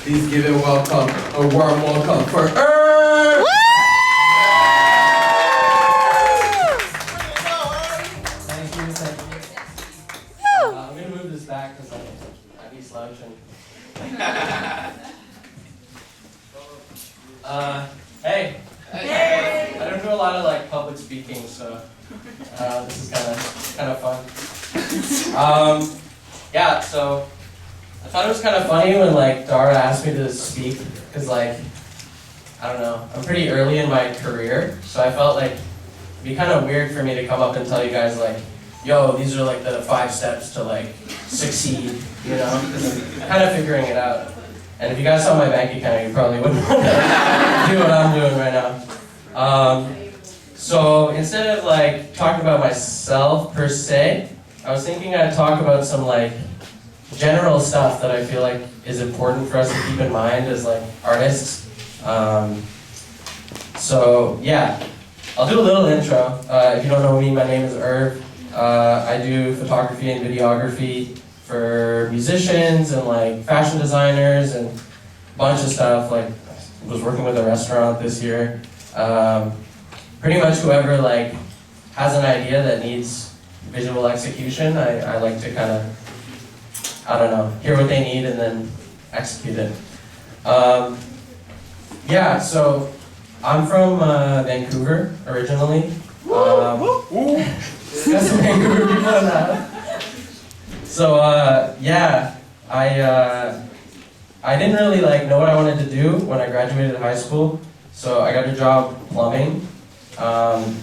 Please give a warm welcome for Earth! Thank you. I'm going to move this back because I'd be slouching. Hey. Hey. I don't do a lot of like public speaking, so this is kind of fun. Yeah, so I thought it was kind of funny when like Dara asked me to speak because like I don't know, I'm pretty early in my career, so I felt like it'd be kind of weird for me to come up and tell you guys like, yo, these are like the 5 steps to like succeed, you know, because I'm kind of figuring it out. And if you guys saw my bank account, you probably wouldn't want to do what I'm doing right now. So instead of like talking about myself per se, I was thinking I'd talk about some like general stuff that I feel like is important for us to keep in mind as like artists. So yeah, I'll do a little intro. If you don't know me, my name is Irv. I do photography and videography for musicians and like fashion designers and a bunch of stuff. Like I was working with a restaurant this year. Pretty much whoever like has an idea that needs visual execution, I like to kind of, I don't know, hear what they need and then execute it. Yeah, so I'm from Vancouver originally. Got some Vancouver people in that. So yeah, I didn't really like know what I wanted to do when I graduated high school. So I got a job plumbing, and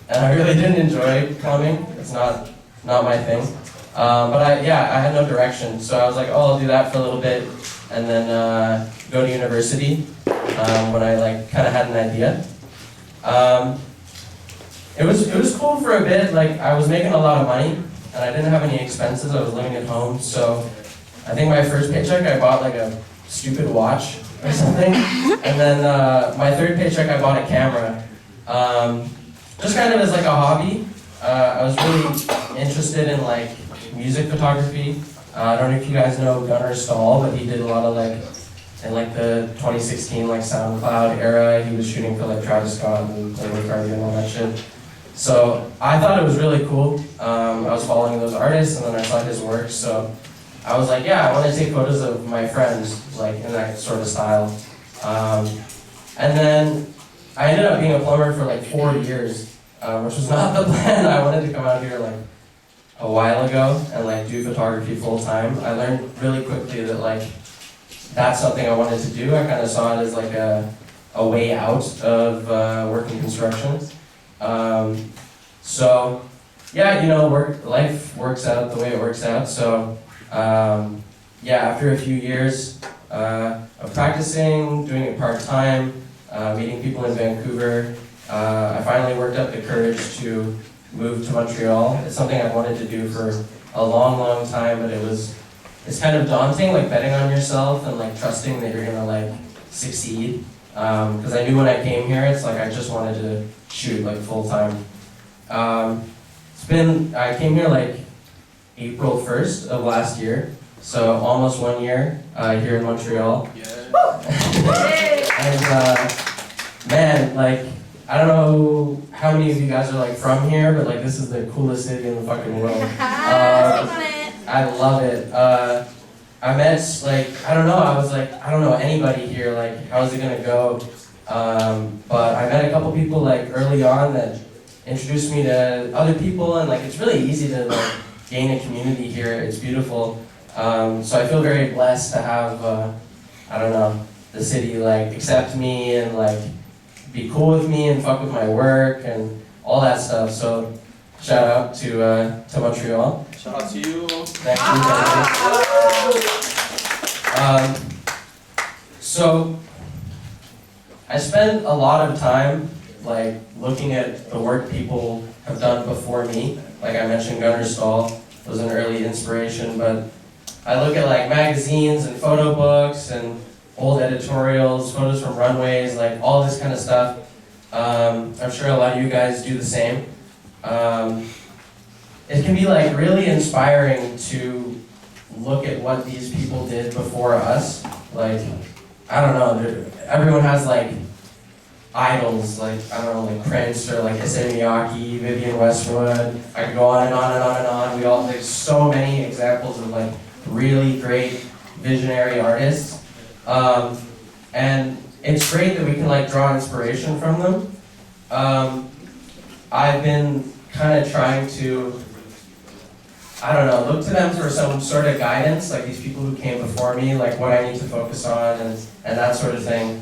I really didn't enjoy plumbing. It's not my thing. But I had no direction. So I was like, oh, I'll do that for a little bit, and then go to university when I like kind of had an idea. It was cool for a bit. Like I was making a lot of money, and I didn't have any expenses. I was living at home, so I think my first paycheck I bought like a stupid watch or something, and then my third paycheck I bought a camera, just kind of as like a hobby. I was really interested in like music photography. I don't know if you guys know Gunnar Stahl, but he did a lot of like in like the 2016 like SoundCloud era. He was shooting for like Travis Scott and Playboy Cardi and all that shit. So I thought it was really cool. I was following those artists and then I saw his work, so I was like, yeah, I want to take photos of my friends, like in that sort of style. And then I ended up being a plumber for like 4 years, which was not the plan. I wanted to come out here like a while ago and like do photography full time. I learned really quickly that like that's something I wanted to do. I kind of saw it as like a way out of working construction. So yeah, you know, life works out the way it works out. So yeah, after a few years of practicing, doing it part-time, meeting people in Vancouver, I finally worked up the courage to move to Montreal. It's something I've wanted to do for a long time, but it's kind of daunting, like betting on yourself and like trusting that you're gonna like succeed. Because I knew when I came here, it's like I just wanted to shoot like full time. I came here like April 1st of last year, so almost 1 year here in Montreal. And man, like, I don't know how many of you guys are like from here, but like this is the coolest city in the fucking world. I love it. I met like, I don't know anybody here, like how's it gonna go? But I met a couple people like early on that introduced me to other people, and like it's really easy to like gain a community here. It's beautiful. So I feel very blessed to have, I don't know, the city like accept me and like be cool with me and fuck with my work and all that stuff. So shout out to Montreal. Shout out to you. Thank you. So I spent a lot of time like looking at the work people have done before me. Like I mentioned, Gunnar Stahl was an early inspiration, but I look at like magazines and photo books and old editorials, photos from runways, like all this kind of stuff. I'm sure a lot of you guys do the same. It can be like really inspiring to look at what these people did before us. Like I don't know, everyone has like idols, like, I don't know, like Prince or like Issey Miyake, Vivienne Westwood. I could go on and on and on and on. There's so many examples of like really great visionary artists. And it's great that we can like draw inspiration from them. I've been kind of trying to, I don't know, look to them for some sort of guidance, like these people who came before me, like what I need to focus on and that sort of thing.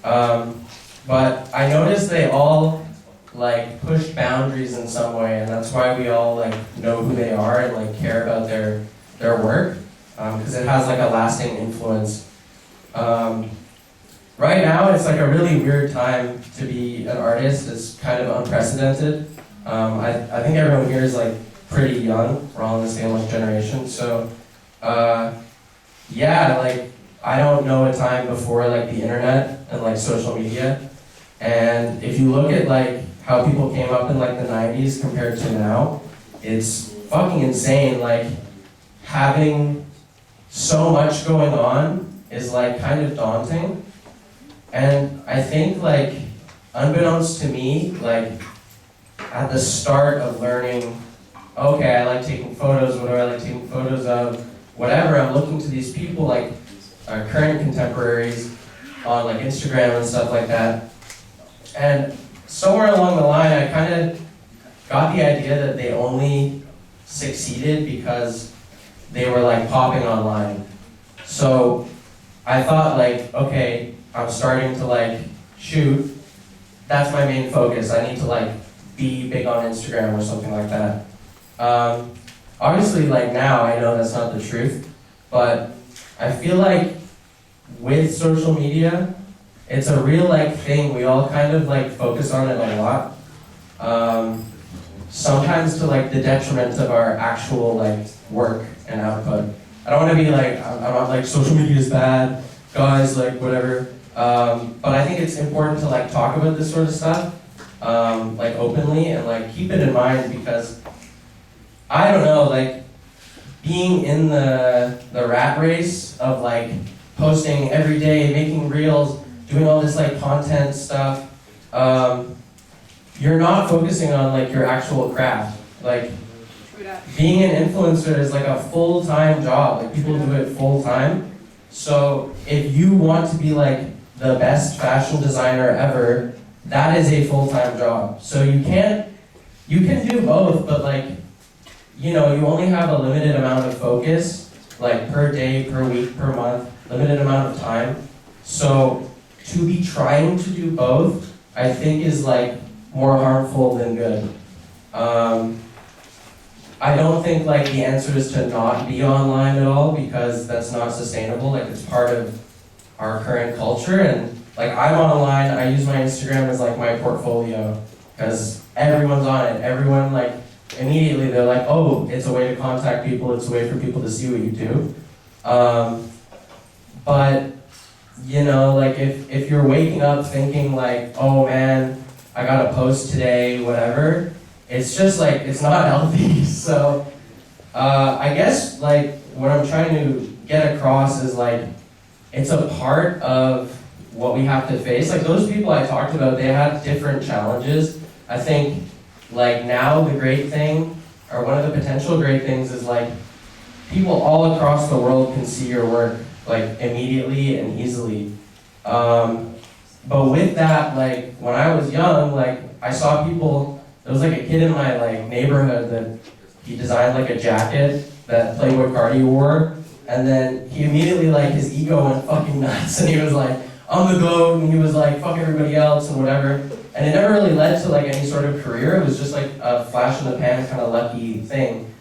But I noticed they all like push boundaries in some way, and that's why we all like know who they are and like care about their work, because it has like a lasting influence. Right now, it's like a really weird time to be an artist. It's kind of unprecedented. I think everyone here is like pretty young. We're all in the same like generation, so yeah, like I don't know a time before like the internet and like social media. And if you look at like how people came up in like the 90s compared to now, it's fucking insane. Like having so much going on is like kind of daunting. And I think like unbeknownst to me, like at the start of learning, okay, I like taking photos, what do I like taking photos of, whatever, I'm looking to these people like our current contemporaries on like Instagram and stuff like that. And somewhere along the line, I kind of got the idea that they only succeeded because they were like popping online. So I thought like, okay, I'm starting to like shoot. That's my main focus. I need to like be big on Instagram or something like that. Obviously, like now, I know that's not the truth, but I feel like with social media, it's a real like thing. We all kind of like focus on it a lot. Sometimes to like the detriment of our actual like work and output. I don't want to be like, I'm not like social media is bad, guys, like whatever. But I think it's important to like talk about this sort of stuff, like openly, and like keep it in mind, because I don't know, like being in the rat race of like posting every day, making reels, doing all this like content stuff, you're not focusing on like your actual craft. Like being an influencer is like a full-time job. Like people do it full-time. So if you want to be like the best fashion designer ever, that is a full-time job. So you can do both, but like, you know, you only have a limited amount of focus, like per day, per week, per month, limited amount of time. So to be trying to do both, I think is like more harmful than good. I don't think like the answer is to not be online at all, because that's not sustainable. Like it's part of our current culture, and like I'm online, I use my Instagram as like my portfolio, because everyone's on it. Everyone like immediately they're like, oh, it's a way to contact people, it's a way for people to see what you do. But you know, like if you're waking up thinking like, oh man, I gotta post today, whatever, it's just like, it's not healthy. So I guess like what I'm trying to get across is like, it's a part of what we have to face. Like those people I talked about, they had different challenges. I think like now the great thing, or one of the potential great things, is like people all across the world can see your work like immediately and easily. But with that, like when I was young, like I saw people, there was like a kid in my like neighborhood that he designed like a jacket that Playboy Cardi wore, and then he immediately like his ego went fucking nuts, and he was like, I'm the GOAT, and he was like, fuck everybody else and whatever. And it never really led to like any sort of career. It was just like a flash in the pan kind of lucky thing.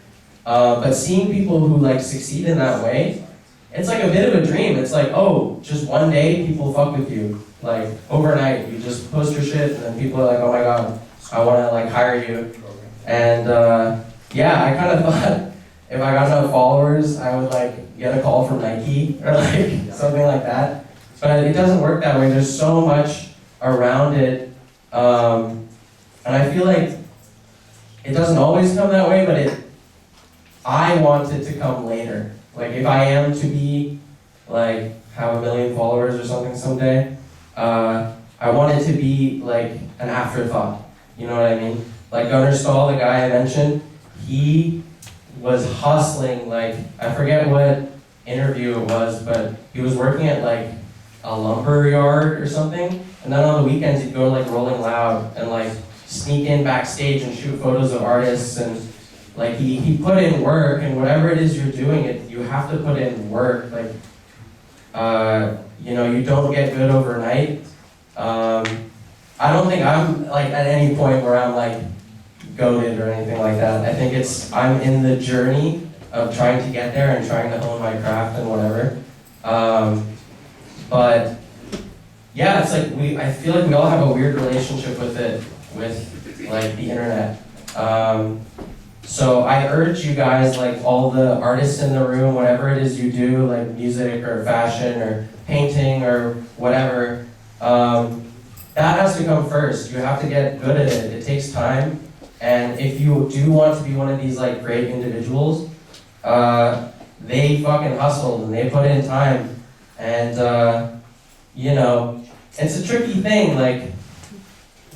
But seeing people who like succeed in that way, it's like a bit of a dream. It's like, oh, just one day people fuck with you. Like overnight, you just post your shit, and then people are like, oh my god, I want to like hire you. And yeah, I kind of thought if I got enough followers, I would like get a call from Nike or like something like that. But it doesn't work that way. There's so much around it. And I feel like it doesn't always come that way, but I want it to come later. Like if I am to be like have 1 million followers or something someday. I want it to be like an afterthought. You know what I mean? Like Gunnar Stahl, the guy I mentioned, he was hustling, like, I forget what interview it was, but he was working at like a lumber yard or something, and then on the weekends he'd go to like Rolling Loud and like sneak in backstage and shoot photos of artists, and like he put in work, and whatever it is you're doing, you have to put in work. Like, you know, you don't get good overnight. I don't think I'm like at any point where I'm like goated or anything like that. I think I'm in the journey of trying to get there and trying to hone my craft and whatever. But yeah, it's like I feel like we all have a weird relationship with it, with like the internet. So I urge you guys, like all the artists in the room, whatever it is you do, like music or fashion or painting or whatever, that has to come first. You have to get good at it. It takes time. And if you do want to be one of these like great individuals, they fucking hustled and they put in time. And you know, it's a tricky thing. Like,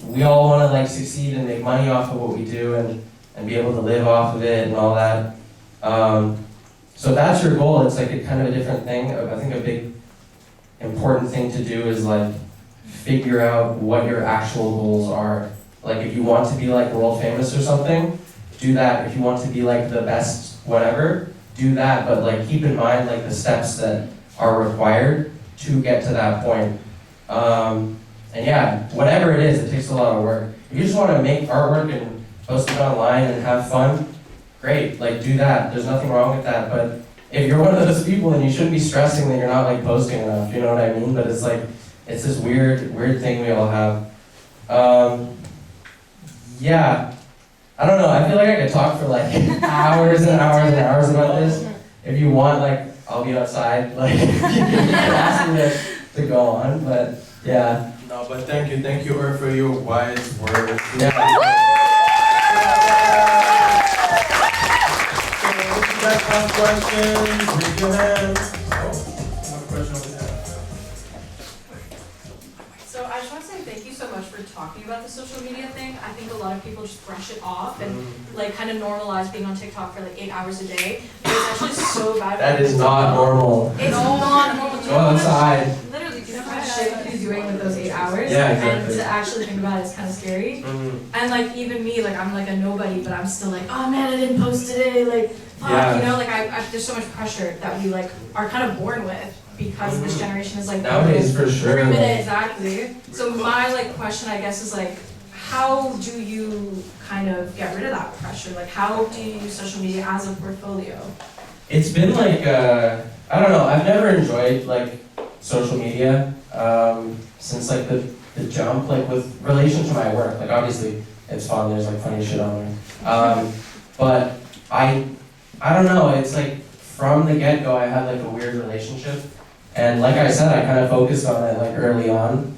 we all want to like succeed and make money off of what we do and be able to live off of it and all that. So if that's your goal, it's like a kind of a different thing. I think a big important thing to do is like figure out what your actual goals are. Like if you want to be like world famous or something, do that. If you want to be like the best whatever, do that. But like keep in mind like the steps that are required to get to that point. And yeah, whatever it is, it takes a lot of work. If you just want to make artwork and post it online and have fun, great, like do that. There's nothing wrong with that. But if you're one of those people, then you shouldn't be stressing that you're not like posting enough, you know what I mean? But it's like, it's this weird thing we all have. Yeah, I don't know, I feel like I could talk for like hours and hours and hours about this. If you want, like, I'll be outside, like, you can ask me to go on, but yeah. No, but thank you, Earth, for your wise words. Yeah. If you guys have questions, raise your hands. Oh, one question over there. So I just want to say thank you so much for talking about the social media thing. I think a lot of people just brush it off and like kind of normalize being on TikTok for like 8 hours a day. But it's actually so bad. That is not normal. It's not normal. Go outside. Literally, do you know how much shit you could be doing with those 8 hours? Yeah, exactly. And to actually think about it is kind of scary. And like even me, like I'm like a nobody, but I'm still like, oh man, I didn't post today. Like, fuck, Yeah. you know, like there's so much pressure that we like are kind of born with. Because this generation is like Nowadays, for sure. 3 like- minutes, exactly. So my like question, I guess, is like, how do you kind of get rid of that pressure? Like, how do you use social media as a portfolio? It's been like, I don't know, I've never enjoyed like social media since like the jump, like with relation to my work. Like obviously it's fun, there's like funny shit on there. But I don't know, it's like from the get-go I had like a weird relationship. And like I said, I kind of focused on it like early on,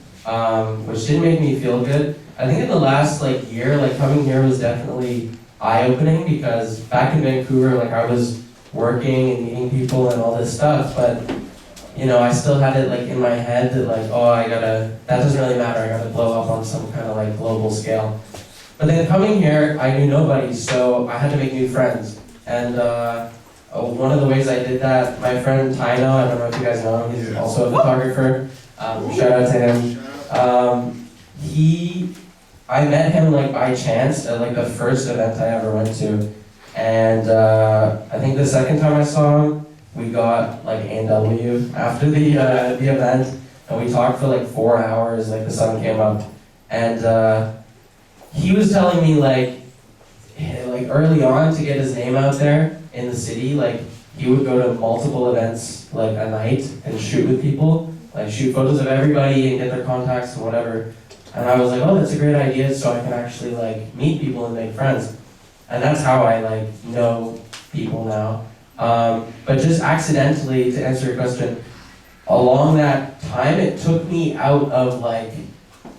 which didn't make me feel good. I think in the last like year, like coming here was definitely eye-opening because back in Vancouver, like I was working and meeting people and all this stuff, but you know, I still had it like in my head that like, oh, that doesn't really matter, I gotta blow up on some kind of like global scale. But then coming here, I knew nobody, so I had to make new friends. And one of the ways I did that, my friend Tino, I don't know if you guys know him, he's also a photographer, shout out to him. I met him like by chance at like the first event I ever went to. And I think the second time I saw him, we got like A&W after the event, and we talked for like 4 hours, like the sun came up. And he was telling me like early on to get his name out there in the city, like he would go to multiple events like a night and shoot with people, like shoot photos of everybody and get their contacts and whatever. And I was like, oh, that's a great idea, so I can actually like meet people and make friends. And that's how I like know people now. But just accidentally, to answer your question, along that time, it took me out of like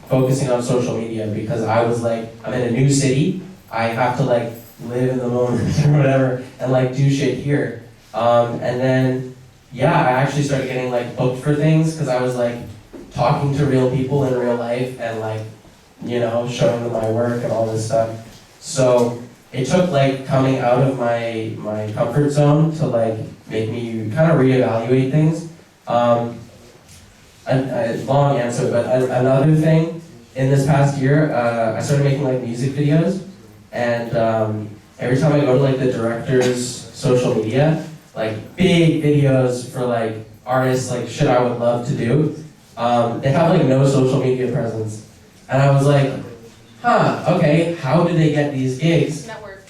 focusing on social media because I was like, I'm in a new city, I have to like live in the moment or whatever and like do shit here. And then yeah, I actually started getting like booked for things because I was like talking to real people in real life and like, you know, showing them my work and all this stuff. So it took like coming out of my comfort zone to like make me kind of reevaluate things. A long answer, but another thing, in this past year, I started making like music videos, and every time I go to like the director's social media, like big videos for like artists, like shit I would love to do, they have like no social media presence. And I was like, okay, how do they get these gigs? Network.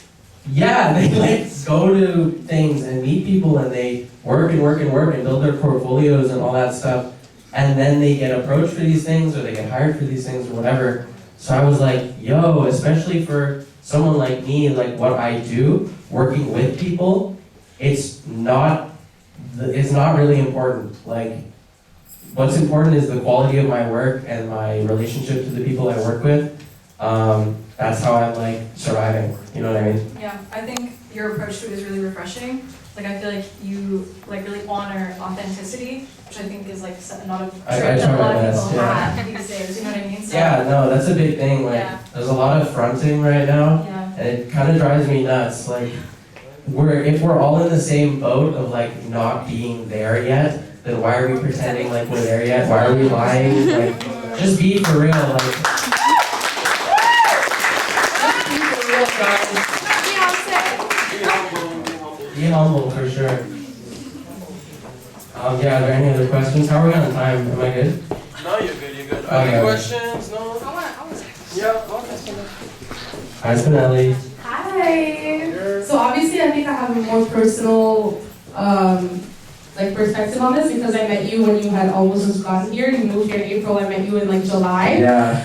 Yeah, they like go to things and meet people and they work and work and work and build their portfolios and all that stuff. And then they get approached for these things or they get hired for these things or whatever. So I was like, yo, especially for someone like me, like what I do, working with people, it's not really important. Like, what's important is the quality of my work and my relationship to the people I work with. That's how I'm like surviving. You know what I mean? Yeah, I think your approach to it is really refreshing. Like I feel like you like really honor authenticity, which I think is like not a trait that a lot of people have these days. You know what I mean? So, yeah, no, that's a big thing. Like, there's a lot of fronting right now, and it kind of drives me nuts. Like, if we're all in the same boat of like not being there yet, then why are we pretending like we're there yet? Why are we lying? Like, just be for real. Like, just be for real, guys. Be humble for sure. Yeah, are there any other questions? How are we on time? Am I good? No, you're good, you're good. Okay. Any questions? No? I want to. Yeah, okay. Hi, Spinelli. Hi. So obviously, I think I have a more personal, like perspective on this because I met you when you had almost just gotten here. You moved here in April. I met you in like July. Yeah.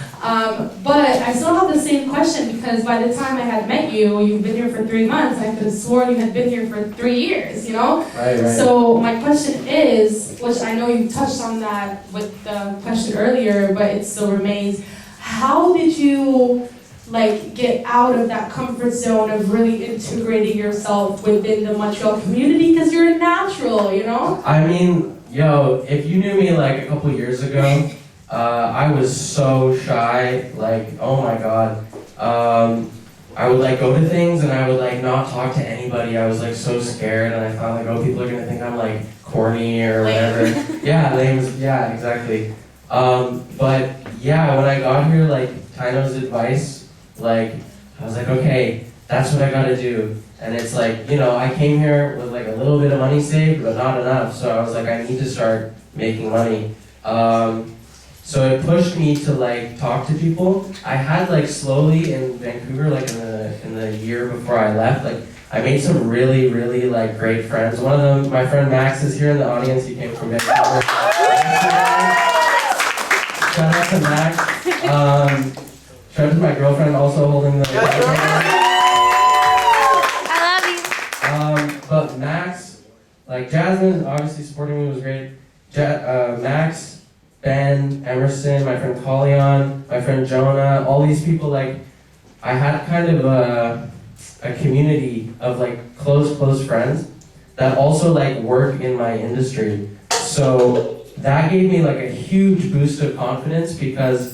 But I still have the same question because by the time I had met you, you've been here for 3 months. I could have sworn you had been here for 3 years. You know. Right. So my question is, which I know you touched on that with the question earlier, but it still remains: how did you like get out of that comfort zone of really integrating yourself within the Montreal community? Because you're a natural, you know? I mean, yo, if you knew me like a couple years ago, I was so shy, like, oh my god. I would like go to things and I would like not talk to anybody. I was like so scared and I thought like, oh, people are gonna think I'm like corny or whatever. Yeah, lame. Yeah, exactly. But yeah, when I got here, like Tino's advice, like I was like, okay, that's what I gotta do. And it's like, you know, I came here with like a little bit of money saved, but not enough. So I was like, I need to start making money. So it pushed me to like talk to people. I had like slowly in Vancouver, like in the year before I left, like I made some really, really like great friends. One of them, my friend Max, is here in the audience. He came from Vancouver. Shout out to Max. Shout out to my girlfriend also holding the I love you. but Max, like Jasmine, obviously supporting me was great. Max, Ben, Emerson, my friend Collion, my friend Jonah, all these people, like, I had kind of a community of like close friends that also like work in my industry. So that gave me like a huge boost of confidence because,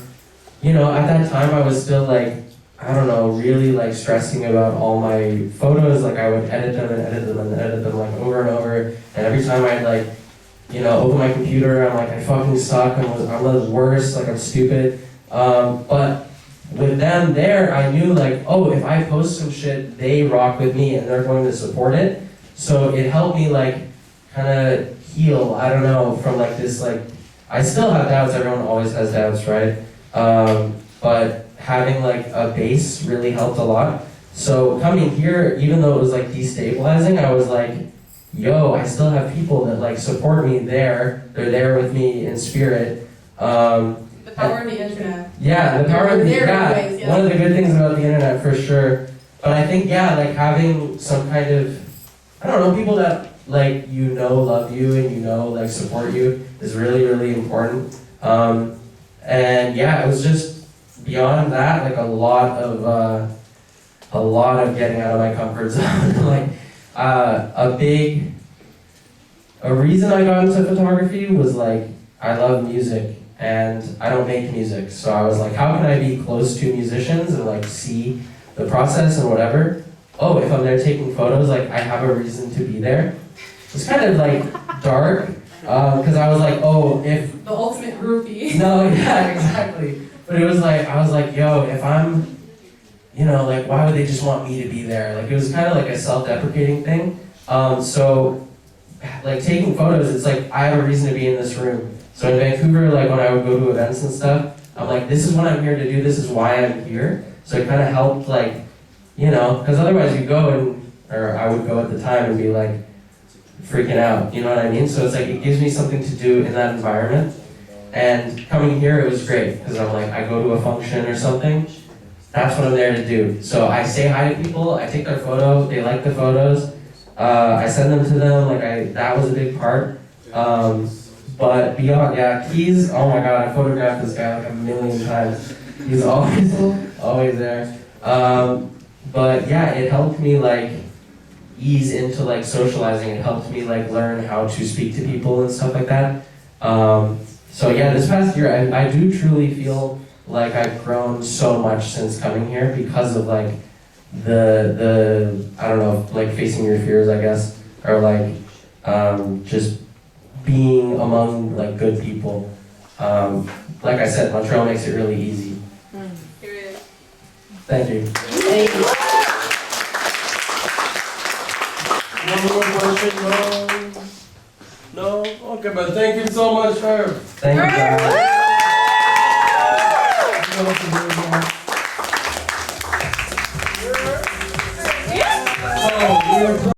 you know, at that time I was still like, I don't know, really like stressing about all my photos. Like I would edit them and edit them and edit them like over and over. And every time I'd like, you know, open my computer, I'm like, I fucking suck, I'm the worst, like I'm stupid. But with them there, I knew like, oh, if I post some shit, they rock with me and they're going to support it. So it helped me like kind of heal, I don't know, from like this like, I still have doubts, everyone always has doubts, right? But having like a base really helped a lot. So coming here, even though it was like destabilizing, I was like, yo, I still have people that like support me there. They're there with me in spirit. The power of the internet. Yeah, the power of the internet. Yeah, one of the good things about the internet for sure. But I think like having some kind of, I don't know, people that like you know love you and you know like support you is really, really important. And yeah, it was just beyond that, like a lot of getting out of my comfort zone. Like a a reason I got into photography was like, I love music and I don't make music. So I was like, how can I be close to musicians and like see the process and whatever? Oh, if I'm there taking photos, like I have a reason to be there. It's kind of like dark, because I was like, oh, if The ultimate groupie. no, yeah, exactly. But it was like, I was like, yo, if I'm, you know, like, why would they just want me to be there? Like, it was kind of like a self-deprecating thing. So, like, taking photos, it's like, I have a reason to be in this room. So in Vancouver, like, when I would go to events and stuff, I'm like, this is what I'm here to do, this is why I'm here. So it kind of helped, like, you know, because otherwise you go and, or I would go at the time and be like, freaking out, you know what I mean? So it's like, it gives me something to do in that environment. And coming here, it was great, because I'm like, I go to a function or something, that's what I'm there to do. So I say hi to people, I take their photo, they like the photos, I send them to them, like that was a big part. But beyond, yeah, Keys, oh my god, I photographed this guy like a million times. He's always there. But yeah, it helped me like ease into like socializing. It helped me like learn how to speak to people and stuff like that. So yeah, this past year, I do truly feel like I've grown so much since coming here because of like the I don't know, like facing your fears, I guess, or like just being among like good people. Like I said, Montreal makes it really easy. Thank you. One more question? No? Okay, but thank you so much, Herb. Thank you, guys. Oh,